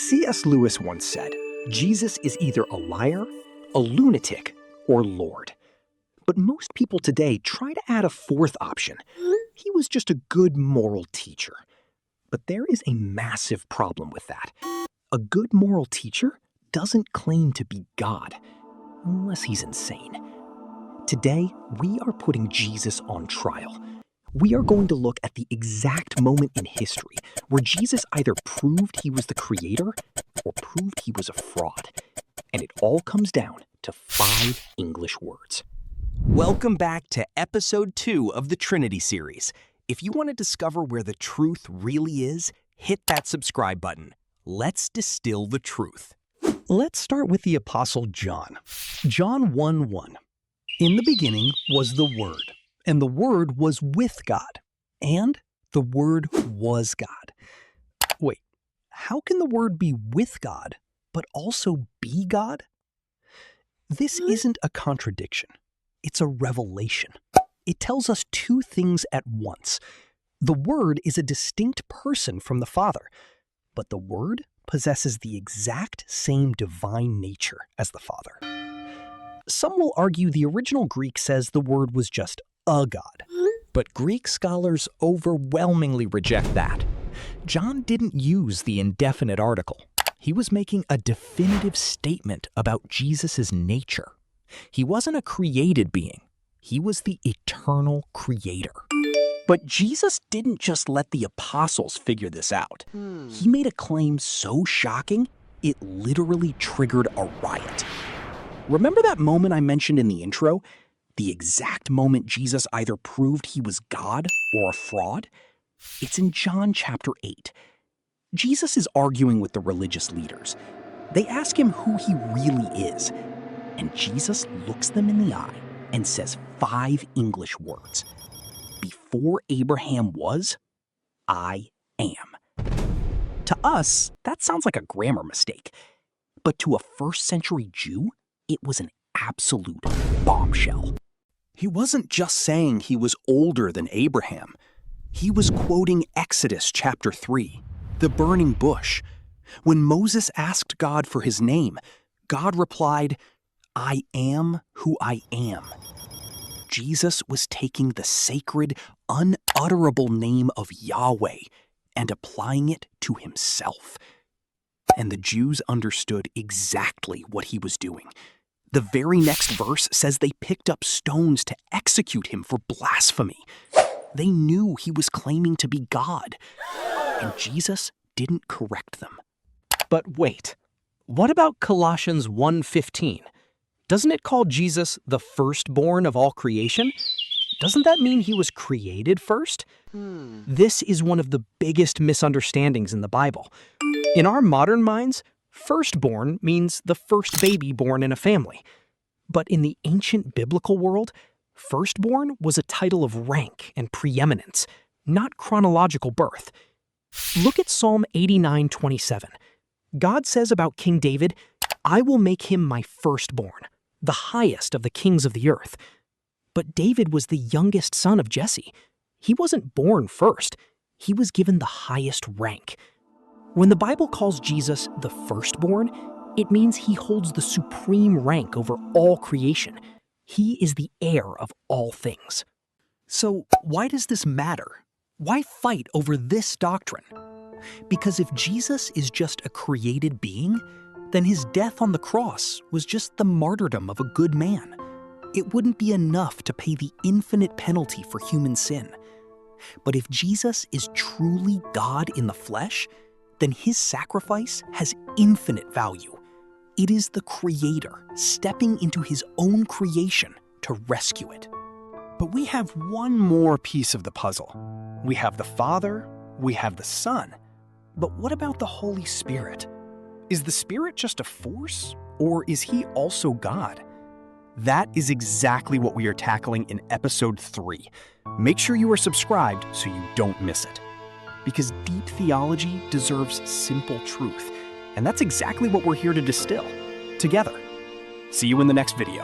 C.S. Lewis once said, Jesus is either a liar, a lunatic, or Lord. But most people today try to add a fourth option. He was just a good moral teacher. But there is a massive problem with that. A good moral teacher doesn't claim to be God, unless he's insane. Today, we are putting Jesus on trial. We are going to look at the exact moment in history where Jesus either proved he was the creator or proved he was a fraud. And it all comes down to 5 English words. Welcome back to episode 2 of the Trinity series. If you want to discover where the truth really is, hit that subscribe button. Let's distill the truth. Let's start with the Apostle John. John 1:1. In the beginning was the Word, and the Word was with God, and the Word was God. Wait, how can the Word be with God, but also be God? This isn't a contradiction. It's a revelation. It tells us 2 things at once. The Word is a distinct person from the Father, but the Word possesses the exact same divine nature as the Father. Some will argue the original Greek says the Word was just a God. But Greek scholars overwhelmingly reject that. John didn't use the indefinite article. He was making a definitive statement about Jesus' nature. He wasn't a created being. He was the eternal creator. But Jesus didn't just let the apostles figure this out. He made a claim so shocking, it literally triggered a riot. Remember that moment I mentioned in the intro? The exact moment Jesus either proved he was God or a fraud? It's in John chapter 8. Jesus is arguing with the religious leaders. They ask him who he really is, and Jesus looks them in the eye and says 5 English words. Before Abraham was, I am. To us, that sounds like a grammar mistake. But to a first-century Jew, it was an absolute bombshell. He wasn't just saying he was older than Abraham. He was quoting Exodus chapter 3, the burning bush. When Moses asked God for his name, God replied, I am who I am. Jesus was taking the sacred, unutterable name of Yahweh and applying it to himself. And the Jews understood exactly what he was doing. The very next verse says they picked up stones to execute him for blasphemy. They knew he was claiming to be God, and Jesus didn't correct them. But wait, what about Colossians 1:15? Doesn't it call Jesus the firstborn of all creation? Doesn't that mean he was created first? This is one of the biggest misunderstandings in the Bible. In our modern minds, firstborn means the first baby born in a family. But in the ancient biblical world, firstborn was a title of rank and preeminence, not chronological birth. Look at Psalm 89:27. God says about King David, I will make him my firstborn, the highest of the kings of the earth. But David was the youngest son of Jesse. He wasn't born first. He was given the highest rank. When the Bible calls Jesus the firstborn, it means he holds the supreme rank over all creation. He is the heir of all things. So why does this matter? Why fight over this doctrine? Because if Jesus is just a created being, then his death on the cross was just the martyrdom of a good man. It wouldn't be enough to pay the infinite penalty for human sin. But if Jesus is truly God in the flesh, then his sacrifice has infinite value. It is the Creator stepping into his own creation to rescue it. But we have one more piece of the puzzle. We have the Father, we have the Son. But what about the Holy Spirit? Is the Spirit just a force, or is he also God? That is exactly what we are tackling in episode 3. Make sure you are subscribed so you don't miss it. Because deep theology deserves simple truth, and that's exactly what we're here to distill, together. See you in the next video.